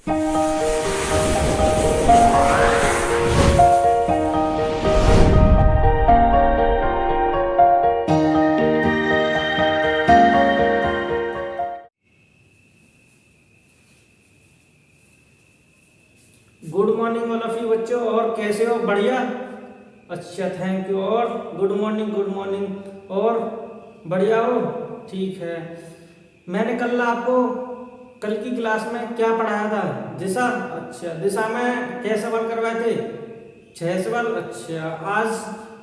Good morning all of you बच्चों, और कैसे हो? बढ़िया, अच्छा, थैंक यू। और गुड मॉर्निंग और बढ़िया हो? ठीक है। मैंने कल आपको कल की क्लास में क्या पढ़ाया था? दिशा। अच्छा, दिशा में क्या सवाल करवाए थे? 6 सवाल। अच्छा, आज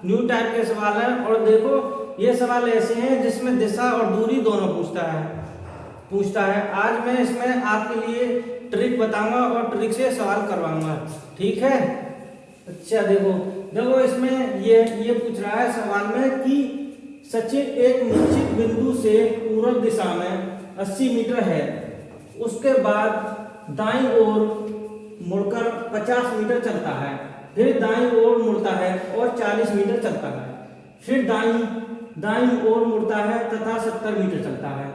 न्यू टाइप के सवाल हैं, और देखो ये सवाल ऐसे हैं जिसमें दिशा और दूरी दोनों पूछता है। आज मैं इसमें आपके लिए ट्रिक बताऊंगा और ट्रिक से सवाल करवाऊंगा, ठीक है? अच्छा, देखो इसमें ये पूछ रहा है सवाल में कि सचिन एक निश्चित बिंदु से पूर्व दिशा में 80 मीटर है, उसके बाद दाईं ओर मुड़कर 50 मीटर चलता है, फिर दाईं ओर मुड़ता है और 40 मीटर चलता है, फिर दाईं ओर मुड़ता है तथा 70 मीटर चलता है,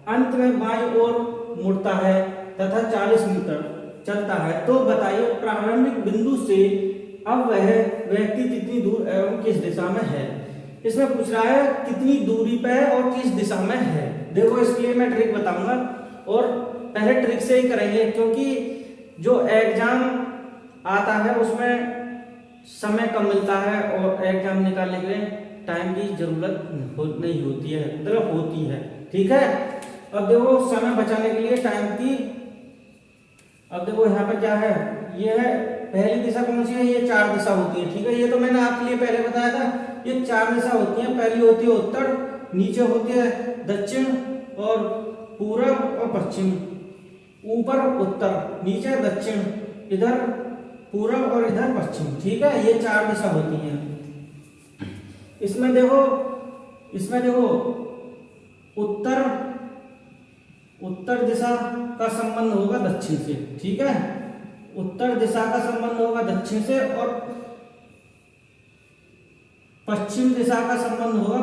अंत में बाईं ओर मुड़ता है तथा 40 मीटर चलता है। तो बताइए प्रारंभिक बिंदु से अब वह व्यक्ति कितनी दूर एवं किस दिशा में है? इसमें पूछ रहा है कितनी दूरी पे और किस दिशा में है। देखो, इसके लिए मैं ट्रिक बताऊंगा, और पहले ट्रिक से ही करेंगे क्योंकि जो एग्जाम आता है उसमें समय कम मिलता है और एग्जाम निकालने के लिए टाइम की जरूरत नहीं होती है, मतलब होती है, ठीक है? अब देखो, समय बचाने के लिए टाइम की, अब देखो यहाँ पर क्या है, ये है पहली दिशा कौन सी है? ये 4 दिशा होती है, ठीक है? ये तो मैंने आपके लिए पहले बताया था, ये 4 दिशा होती हैं। पहली होती है उत्तर, नीचे होती है दक्षिण और पूरब और पश्चिम, ऊपर उत्तर, नीचे दक्षिण, इधर पूरब और इधर पश्चिम, ठीक है? ये 4 दिशा होती हैं। इसमें देखो उत्तर दिशा का संबंध होगा दक्षिण से, ठीक है? उत्तर दिशा का संबंध होगा दक्षिण से, और पश्चिम दिशा का संबंध होगा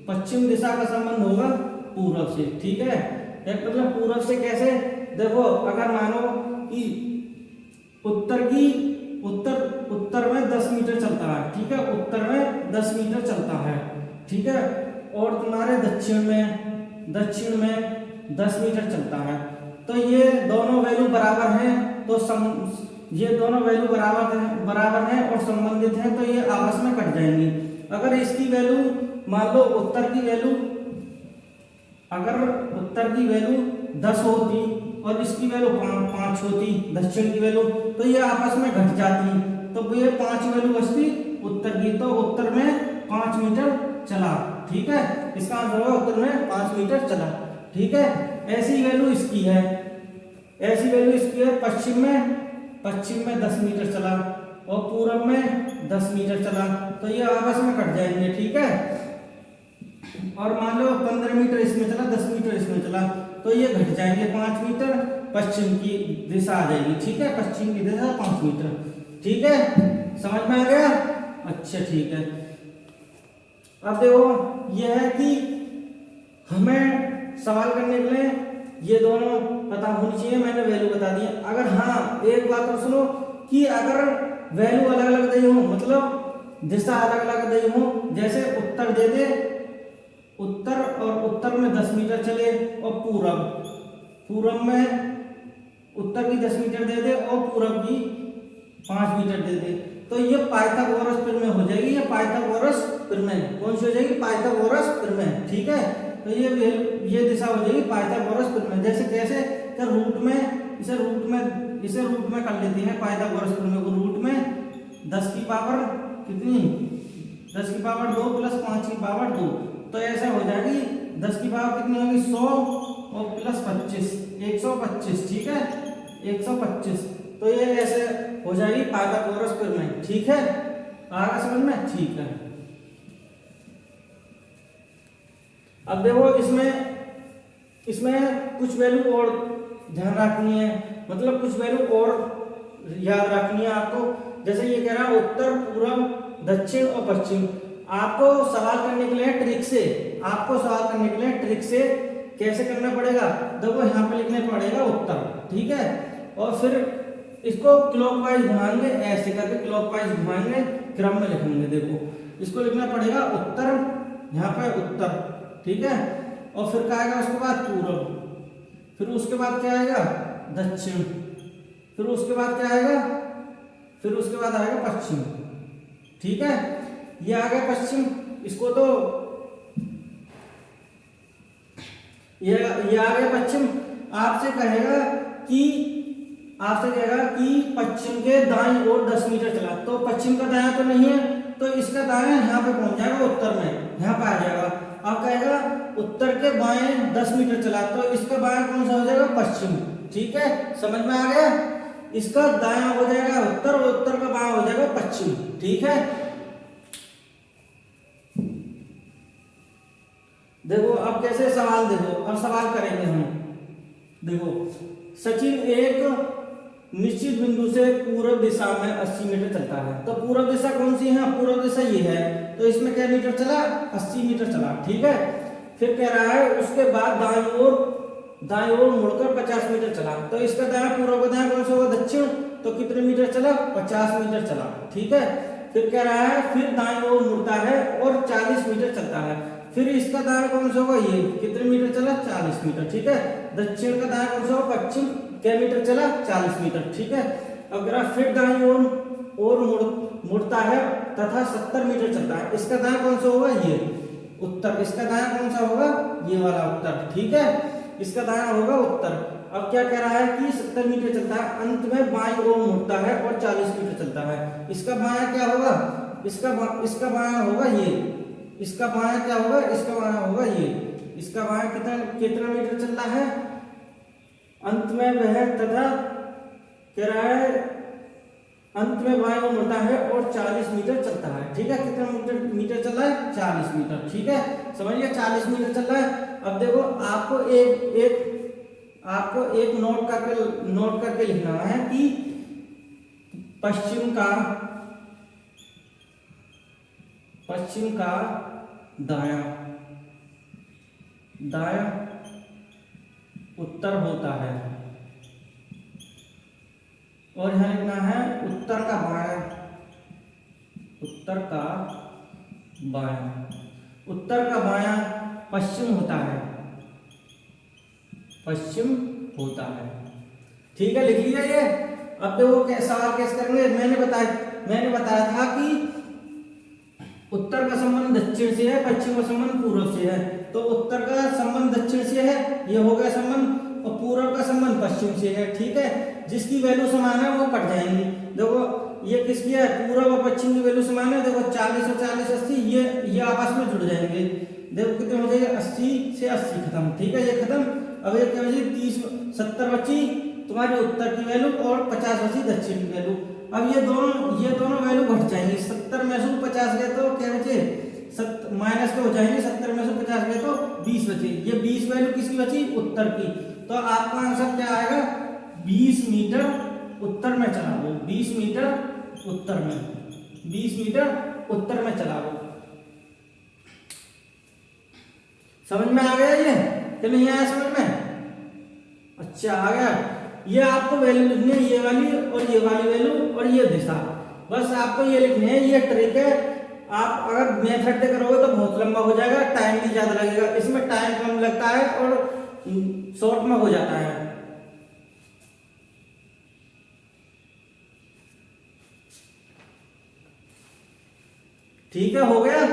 पश्चिम दिशा का संबंध होगा पूरब से, ठीक है? मतलब पूरब से कैसे? देखो, अगर मानो कि उत्तर में 10 मीटर चलता है, ठीक है? उत्तर में 10 मीटर चलता है, ठीक है? और तुम्हारे दक्षिण में 10 मीटर चलता है, तो ये दोनों वैल्यू बराबर हैं, तो ये दोनों वैल्यू बराबर हैं और संबंधित हैं, तो ये आपस में कट जाएंगी। अगर इसकी वैल्यू, मान लो उत्तर की वैल्यू 10 होती और इसकी वैल्यू 5 होती, दक्षिण की वैल्यू, तो ये आपस में घट जाती, तो ये 5 वैल्यू बचती उत्तर की, तो उत्तर में 5 मीटर चला, ठीक है? इसका आंसर होगा उत्तर में 5 मीटर चला, ठीक है? ऐसी वैल्यू इसकी है, पश्चिम में 10 मीटर चला और पूरब में 10 मीटर चला, तो ये आपस में कट जाएंगे, ठीक है? और मान लो 15 मीटर इसमें चला, 10 मीटर इसमें चला, तो ये घट जाएंगे, 5 मीटर पश्चिम की दिशा आ जाएगी, ठीक है? पश्चिम की दिशा 5 मीटर, ठीक है? समझ में आ गया? अच्छा, ठीक है। अब देखो, यह है कि हमें सवाल करने के लिए ये दोनों पता होनी चाहिए। मैंने वैल्यू बता दी। अगर हाँ, एक बात और सुनो कि अगर वैल्यू अलग अलग दी हो, मतलब दिशा अलग अलग दी हो, जैसे उत्तर दे दे, उत्तर में 10 मीटर चले, और पूरब में उत्तर की 10 मीटर दे दे और पूरब की 5 मीटर दे दे, तो ये पाइथागोरस प्रमेय हो जाएगी। ये पाइथागोरस प्रमेय कौन सी हो जाएगी? पाइथागोरस प्रमेय, ठीक है? तो ये दिशा हो जाएगी पाइथागोरस प्रमेय। जैसे कैसे? तो इसे रूट में कर लेते हैं पाइथागोरस प्रमेय को। रूट में 10 की पावर कितनी? 10 की पावर 2 प्लस 5 की पावर 2, तो ऐसा हो जाएगी 10 की पावर कितनी होगी? 100 और प्लस 25, 125, ठीक है? 125, तो ये ऐसे हो जाएगी पाइथागोरस प्रमेय, ठीक है? आगे समझ में? ठीक है। अब देखो, इसमें कुछ वैल्यू और ध्यान रखनी है, मतलब कुछ वैल्यू और याद रखनी है आपको। जैसे ये कह रहा है उत्तर, पूर्व, दक्षिण और पश्चिम। आपको सवाल करने के लिए ट्रिक से कैसे करना पड़ेगा? देखो, यहाँ पे लिखने पड़ेगा उत्तर, ठीक है? और फिर इसको क्लॉकवाइज घुमाएंगे, ऐसे करके क्लॉकवाइज घुमाएंगे, क्रम में लिखेंगे। देखो इसको लिखना पड़ेगा उत्तर, यहाँ पे उत्तर, ठीक है। और फिर क्या आएगा उसके बाद पूर्व, फिर उसके बाद क्या आएगा दक्षिण, फिर उसके बाद क्या आएगा, फिर उसके बाद आएगा पश्चिम, ठीक है। ये आ गया पश्चिम। इसको तो ये आ गया पश्चिम। आपसे कहेगा कि पश्चिम के दाईं ओर 10 मीटर चला, तो पश्चिम का दायां तो नहीं है, तो इसका दायां यहाँ पे पहुंच जाएगा, उत्तर में यहाँ पे आ जाएगा। अब कहेगा उत्तर के बाएं 10 मीटर चला, तो इसका बायां कौन सा हो जाएगा पश्चिम, ठीक है। समझ में आ गया। इसका दायां हो जाएगा उत्तर और उत्तर का बायां हो जाएगा पश्चिम, ठीक है। देखो अब कैसे सवाल, देखो अब सवाल करेंगे हम। देखो सचिन एक निश्चित बिंदु से पूर्व दिशा में 80 मीटर चलता है, तो पूर्व दिशा कौन सी है, पूर्व दिशा ये है, तो इसमें क्या मीटर चला 80 मीटर चला, ठीक है। फिर कह रहा है उसके बाद दाईं ओर मुड़कर 50 मीटर चला, तो इसका दायां पूर्व का दायां कौन सा होगा दक्षिण, तो कितने मीटर चला 50 मीटर चला, ठीक है। फिर कह रहा है फिर दाईं ओर मुड़ता है और 40 मीटर चलता है, फिर इसका दायां कौन सा होगा, ये कितने मीटर चला 40 मीटर, ठीक है। दक्षिण का दायां कौन सा होगा पश्चिम, क्या मीटर चला 40 मीटर, ठीक है। अगर फिर दाईं ओर मुड़ता है तथा 70 मीटर चलता है, इसका दायां कौन सा होगा ये उत्तर, इसका दायां कौन सा होगा ये वाला उत्तर, ठीक है। इसका दायां होगा उत्तर। अब क्या कह रहा है कि 70 मीटर चलता है, अंत में बाईं ओर मुड़ता है और 40 मीटर चलता है, इसका बायां क्या होगा, इसका बायां होगा ये, इसका बायां क्या होगा, इसका बायां होगा ये, इसका बायां कितना मीटर चल रहा है, अंत में वह तथा कह रहा है अंत में बाईं ओर मुड़ता है और 40 मीटर चलता है, ठीक है। कितना मीटर चल रहा है 40 मीटर, ठीक है। समझिए 40 मीटर चल रहा है। अब देखो आपको एक नोट करके लिखना है कि पश्चिम का दायां उत्तर होता है, और यहां लिखना है उत्तर का बायां, उत्तर का बायां पश्चिम होता है, ठीक है। लिख लिया ये। अब देखो सवाल कैसे करेंगे, मैंने बताया था कि उत्तर का संबंध दक्षिण से है, पश्चिम का संबंध पूर्व से है, तो उत्तर का संबंध दक्षिण से है, ये हो गया संबंध, और पूर्व का संबंध पश्चिम से है, ठीक है। जिसकी वैल्यू समान है वो कट जाएंगी। देखो ये किसकी है, पूर्व और पश्चिम की वैल्यू समान है, देखो 40 और 40 80, ये आपस में जुड़ जाएंगे। देखो कितने हो जाएंगे 80 से 80 खत्म, ठीक है, ये खत्म। अब ये क्या बची 30 70 बची तुम्हारी उत्तर की वैल्यू और 50 बची दक्षिण की वैल्यू। अब ये दोनों वैल्यू घट जाएंगी, 70 में से 50 गए तो क्या बचे माइनस के हो जाएंगे, 70 में से 50 गए तो 20 बचे, ये 20 वैल्यू किसकी बची उत्तर की। तो आपका आंसर क्या आएगा 20 मीटर उत्तर में चला वो, 20 मीटर उत्तर में चला वो। समझ में आ गया ये कि नहीं आया समझ में, अच्छा आ गया। ये आपको वैल्यू लिखनी है, ये वाली और ये वाली वैल्यू और ये दिशा, बस आपको ये लिखनी है, ये ट्रिक है। आप अगर मेथड से करोगे तो बहुत लंबा हो जाएगा, टाइम भी ज्यादा लगेगा, इसमें टाइम कम लगता है और शॉर्ट में हो जाता है। ठीक है, हो गया।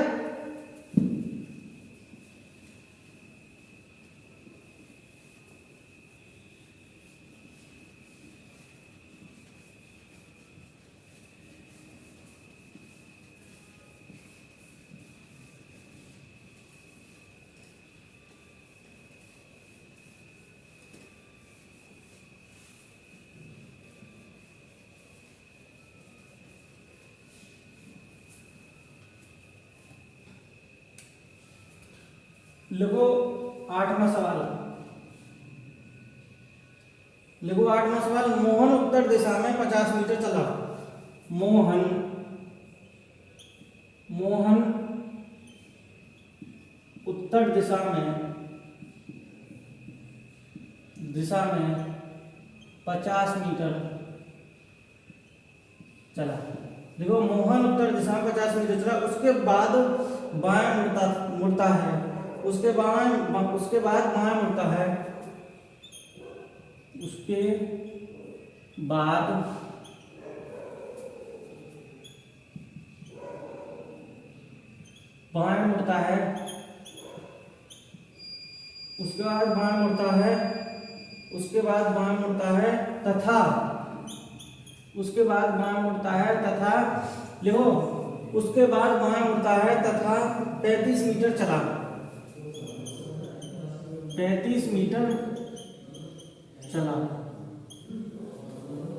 लिखो 8वां सवाल, मोहन उत्तर दिशा में 50 मीटर चला। मोहन उत्तर दिशा में 50 मीटर चला। देखो मोहन उत्तर दिशा में 50 मीटर चला, उसके बाद बाएं मुड़ता है, उसके बाद बाएं मुड़ता है, उसके बाद बाएं मुड़ता है, उसके बाद बाएं मुड़ता है, उसके बाद बाएं मुड़ता है तथा उसके बाद बाएं मुड़ता है तथा लिखो, उसके बाद बाएं मुड़ता है तथा 35 मीटर चला। 35 मीटर चला,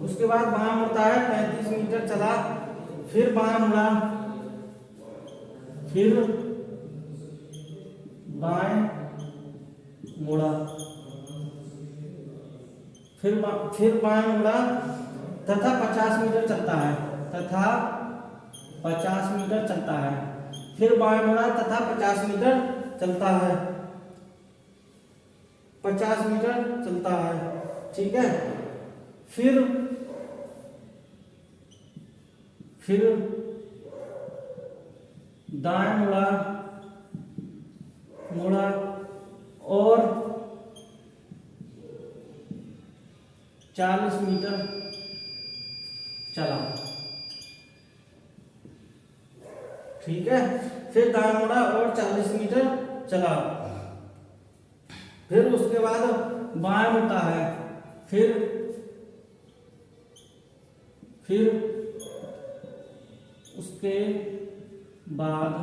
उसके बाद बाएं मुड़ता है, 35 मीटर चला, फिर बाएं मुड़ा, फिर बाएं मुड़ा, फिर बाएं मुड़ा तथा 50 मीटर चलता है, तथा 50 मीटर चलता है, फिर बाएं मुड़ा तथा 50 मीटर चलता है, 50 मीटर चलता है, ठीक है। फिर दाएं मुड़ा और 40 मीटर चला, ठीक है। फिर दाएं मुड़ा और 40 मीटर चला, फिर उसके बाद बाएं मुड़ता है, फिर उसके बाद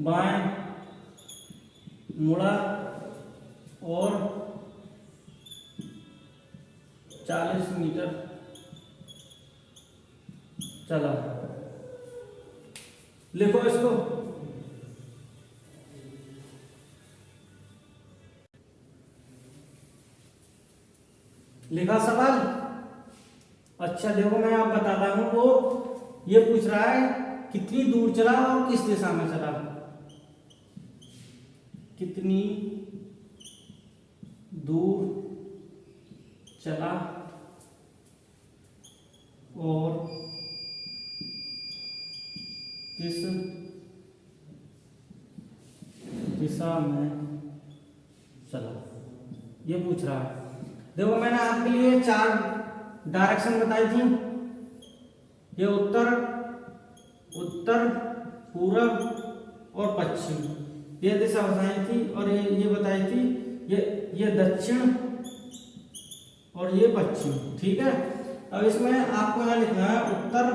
बाएं मुड़ा और 40 मीटर चला। लिखो इसको। लिखा सवाल? अच्छा देखो मैं आप बताता हूं, वो ये पूछ रहा है कितनी दूर चला और किस दिशा में चला। कितनी दूर चला और किस दिशा में चला, ये पूछ रहा है। देखो मैंने आपके लिए 4 डायरेक्शन बताई थी, ये उत्तर, पूरब और पश्चिम, ये दिशा बताई थी, और ये बताई थी ये दक्षिण और ये पश्चिम, ठीक है। अब इसमें आपको यहाँ लिखना है उत्तर,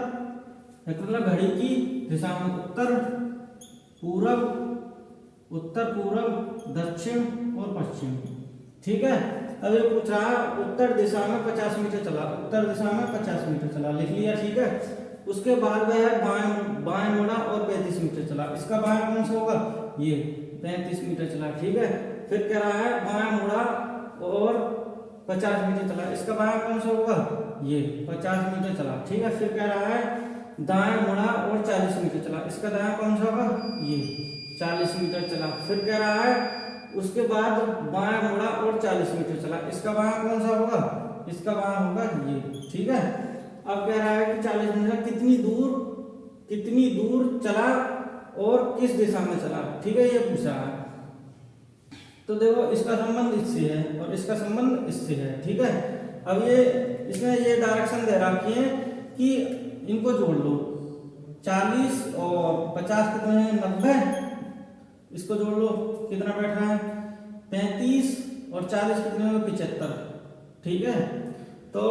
मतलब घड़ी की दिशा में उत्तर पूरब दक्षिण और पश्चिम, ठीक है। अब ये पूछ रहा है उत्तर दिशा में 50 मीटर चला, उत्तर दिशा में 50 मीटर चला, लिख लिया, ठीक है। उसके बाद वह है बाएं मुड़ा और 35 मीटर चला, इसका बाएं कौन सा होगा, ये 35 मीटर चला, ठीक है। फिर कह रहा है बाएं मुड़ा और 50 मीटर चला, इसका बाएं कौन सा होगा, ये 50 मीटर चला, ठीक है। फिर कह रहा है दाएं मुड़ा और 40 मीटर चला, इसका दाएं कौन सा होगा, ये 40 मीटर चला। फिर कह रहा है उसके बाद बाएं मुड़ा और 40 मीटर चला, इसका बाएं कौन सा होगा, इसका बाएं होगा ये, ठीक है। अब कह रहा है कि 40 मीटर कितनी दूर चला और किस दिशा में चला, ठीक है, ये पूछा है। तो देखो इसका संबंध इससे है और इसका संबंध इससे है, ठीक है। अब ये इसमें ये डायरेक्शन दे रखी है कि इनको जोड़ लो, 40 और 50 कितने हैं, 90, इसको जोड़ लो, कितना बैठ रहा है 35, और 40 कितने हो गए 75, ठीक है। तो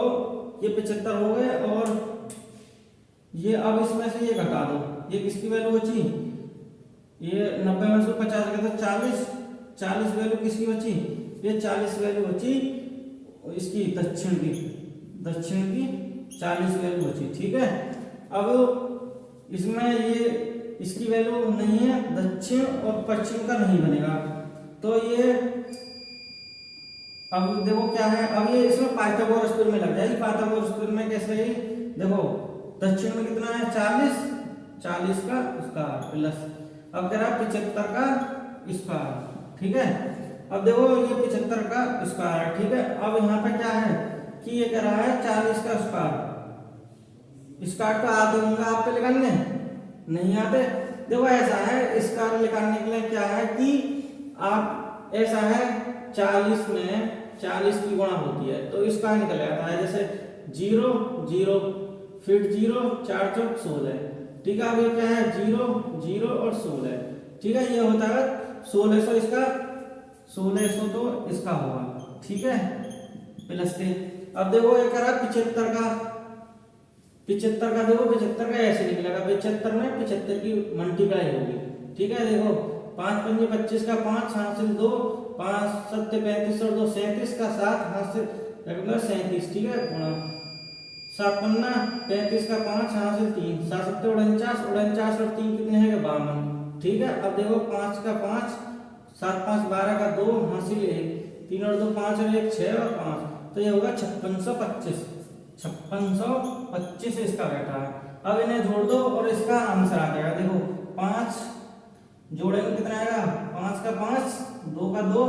ये 75 हो गए, और ये अब इसमें से ये घटा दो, ये किसकी वैल्यू बची, ये 90 में से 50 गया तो 40 वैल्यू किसकी बची, ये 40 वैल्यू बची इसकी दक्षिण की 40 वैल्यू बची, ठीक है। अब इसमें ये इसकी वैल्यू नहीं है, दक्षिण और पश्चिम का नहीं बनेगा, तो ये अब देखो क्या है, अब ये इसमें पाइथागोरस थ्योरम में लग जाएगी। पाइथागोरस थ्योरम में कैसे है, देखो दक्षिण में कितना है 40 का उसका प्लस, अब कह रहा 75 का इसका, ठीक है। अब देखो ये 75 का स्क्वायर है, ठीक है। अब यहाँ पे क्या है कि ये कह रहा है 40 का स्क्वायर। स्क्वायर तो आते होंगे आप पे निकालने, नहीं आते। देखो ऐसा है, स्क्वायर निकालने के लिए क्या है कि आप ऐसा है 40 में 40 की गुणा होती है तो इसका निकल जाता है, जैसे 0 0 फिर 0 4 चौक 16, ठीक है। अब ये क्या है 0 0 और 16, ठीक है। ये होता है 1600, इसका 1600 तो इसका होगा, ठीक है, प्लस के। अब देखो ये करा 75 का, 75 का देखो 75 का ऐसे निकलेगा, 75 में 75 की मल्टीप्लाई होगी, ठीक है। देखो 5 पंजे 25 का 5 हासिल 2, 5 7 35 और 2 37 का 7 हासिल 37, ठीक है, गुणा 7 पन्ना 35 का 5 हासिल 3, 7 7 49, 49 और 3 कितने हैं 52, ठीक है। अब देखो 5 का 5 7 5 12 का 2 हासिल 1, 3 और 2 5 और 1 6 और 5, तो ये होगा 5625, 5625 इसका बैठा है। अब इन्हें जोड़ दो और इसका आंसर आ जाएगा। देखो 5 जोड़ेंगे कितना आएगा, 5 का 5 2 का 2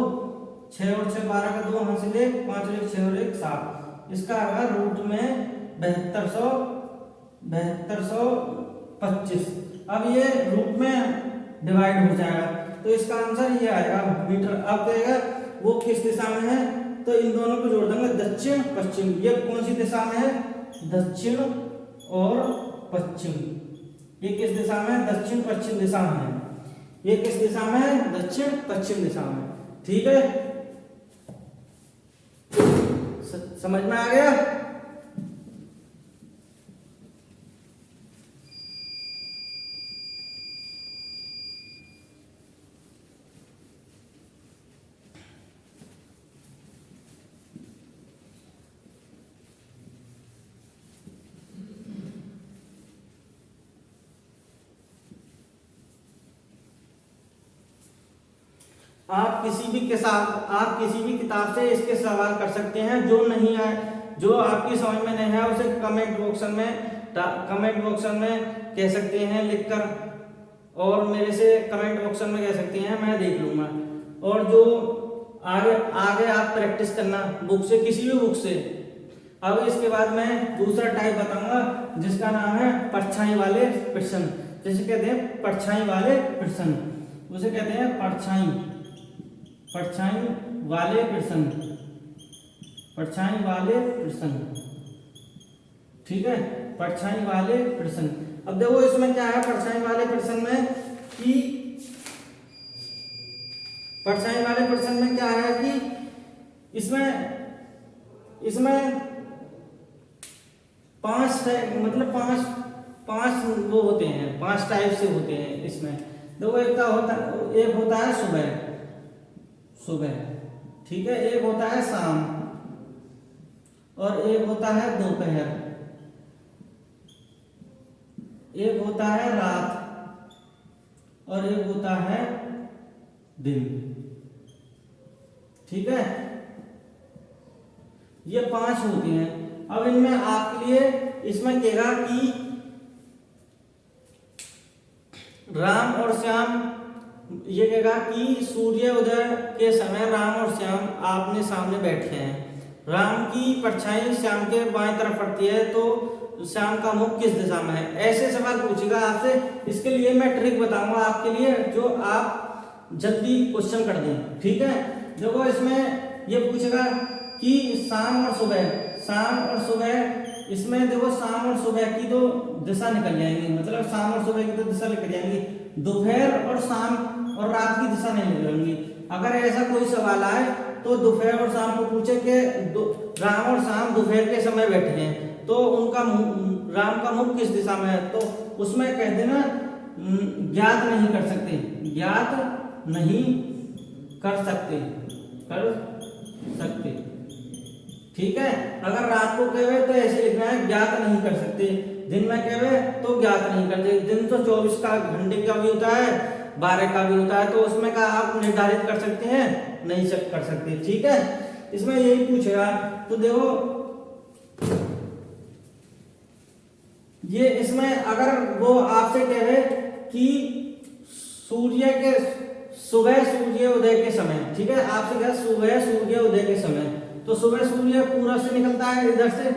6 और 6 12 का 2 हासिल 1, 5 और 1 6 और 1 7, इसका आएगा रूट में 7225। अब ये रूट में डिवाइड हो जाएगा तो इसका आंसर ये आएगा मीटर। अब कहेगा वो किस दिशा में है, तो इन दोनों को जोड़ देंगे दक्षिण पश्चिम। ये कौन सी दिशा में है, दक्षिण और पश्चिम। ये किस दिशा में है, दक्षिण पश्चिम दिशा में है। ये किस दिशा में है, दक्षिण पश्चिम दिशा में, ठीक है। समझ में आ गया। आप किसी भी किताब से इसके सवाल कर सकते हैं। जो नहीं आए, जो आपकी समझ में नहीं है उसे कमेंट बॉक्स में कह सकते हैं लिखकर, और मेरे से कमेंट बॉक्स में कह सकते हैं, मैं देख लूंगा। और जो आगे आप प्रैक्टिस करना बुक से, किसी भी बुक से। अब इसके बाद मैं दूसरा टाइप बताऊंगा जिसका नाम है परछाई वाले प्रश्न। जैसे कहते हैं परछाई वाले प्रश्न, उसे कहते हैं परछाई वाले प्रश्न, परछाई वाले प्रश्न, ठीक है, परछाई वाले प्रश्न। अब देखो इसमें क्या है परछाई वाले प्रश्न में कि परछाई वाले प्रश्न में क्या है कि इसमें 5 वो होते हैं, 5 टाइप से होते हैं इसमें। देखो एक होता है सुबह, ठीक है, एक होता है शाम, और एक होता है दोपहर, एक होता है रात, और एक होता है दिन, ठीक है। ये 5 होते हैं। अब इनमें आपके लिए इसमें कहेगा कि राम और श्याम, ये कहेगा कि सूर्य उदय के समय राम और श्याम आपने सामने बैठे हैं। राम की परछाई श्याम के बाएं तरफ पड़ती है तो श्याम का मुख किस दिशा में है। ऐसे सवाल पूछेगा आपसे। इसके लिए मैं ट्रिक बताऊंगा आपके लिए जो आप जल्दी क्वेश्चन कर दें, ठीक है। देखो इसमें ये पूछेगा कि शाम और सुबह, इसमें देखो शाम और सुबह की तो दिशा निकल जाएंगी, मतलब शाम और सुबह की तो दिशा निकल जाएंगी, दोपहर और शाम और रात की दिशा नहीं निकलेंगी। अगर ऐसा कोई सवाल आए तो दोपहर और शाम को पूछे कि राम और शाम दोपहर के समय बैठे हैं तो उनका राम का मुख किस दिशा में है, तो उसमें कह देना ज्ञात नहीं कर सकते, ठीक है। अगर रात को कहे तो ऐसे लिखना है ज्ञात नहीं कर सकते, दिन में कहे तो ज्ञात नहीं कर सकते। दिन तो 24 का घंटे का भी होता है, 12 का भी होता है, तो उसमें का आप निर्धारित कर सकते हैं, नहीं कर सकते, ठीक है। इसमें यही पूछेगा। तो देखो ये इसमें अगर वो आपसे कहे कि सुबह सूर्योदय के समय, ठीक है, आपसे कहा सुबह सूर्योदय के समय, तो सुबह सूर्य पूरब से निकलता है इधर से,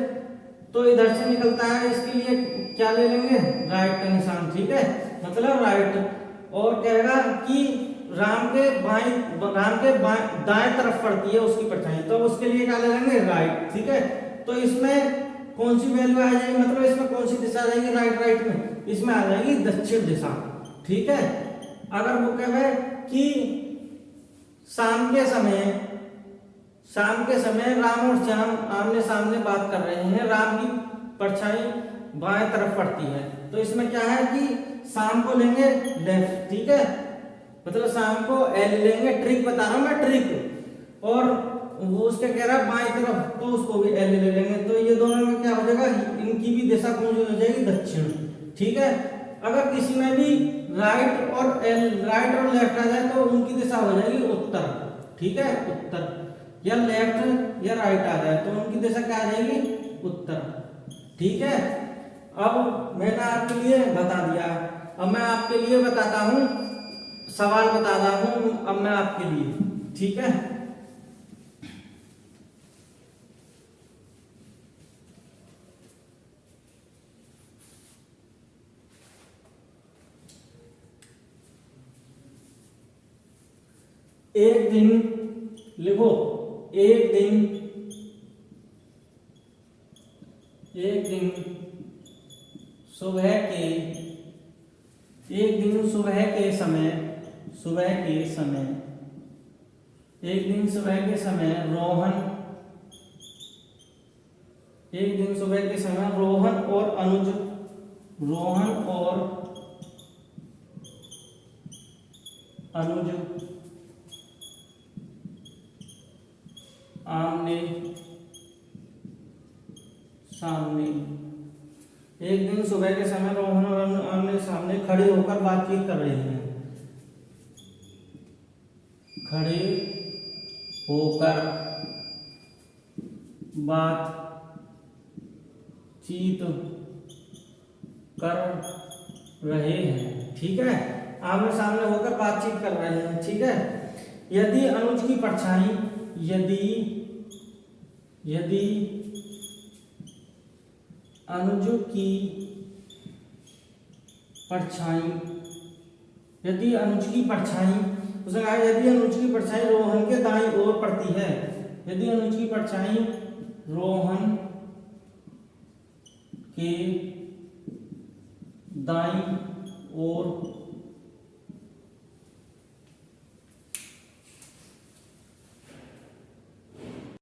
तो इधर से निकलता है, इसके लिए क्या ले लेंगे, राइट का निशान, ठीक है, मतलब राइट। और कहेगा कि राम के दाएं तरफ पड़ती है उसकी परछाई, तो उसके लिए क्या ले लेंगे, राइट, ठीक है। तो इसमें कौन सी वैल्यू आ जाएगी, मतलब इसमें कौन सी दिशा आ जाएगी, राइट राइट में, इसमें आ जाएगी दक्षिण दिशा, ठीक है। अगर वो कहे कि शाम के समय राम और श्याम आमने सामने बात कर रहे हैं, राम की परछाई बाएं तरफ पड़ती है, तो इसमें क्या है कि शाम को लेंगे लेफ्ट, ठीक है, मतलब शाम को एल लेंगे, ट्रिक बता रहा हूं मैं, ट्रिक, और वो उसके कह रहा है बाएं तरफ, तो उसको भी एल ले लेंगे, तो ये दोनों में क्या हो जाएगा, इनकी भी दिशा कौन सी हो जाएगी, दक्षिण, ठीक है। अगर किसी में भी राइट और लेफ्ट आ जाए तो उनकी दिशा हो जाएगी उत्तर, ठीक है, उत्तर, या लेफ्ट या राइट आ जाए तो उनकी दिशा क्या आ जाएगी, उत्तर, ठीक है। अब मैंने आपके लिए बता दिया, अब मैं आपके लिए बताता हूं, सवाल बताता हूं अब मैं आपके लिए, ठीक है। एक दिन लिखो, एक दिन सुबह के रोहन और अनुज आमने सामने, एक दिन सुबह के समय रोहन और अनुज आमने सामने खड़े होकर बातचीत कर रहे हैं, खड़े होकर बातचीत कर रहे हैं, ठीक है, आमने सामने होकर बातचीत कर रहे हैं, ठीक है। यदि अनुज की परछाई उसने कहा यदि अनुज की परछाई रोहन के दाईं ओर पड़ती है, यदि अनुज की परछाई रोहन के दाईं ओर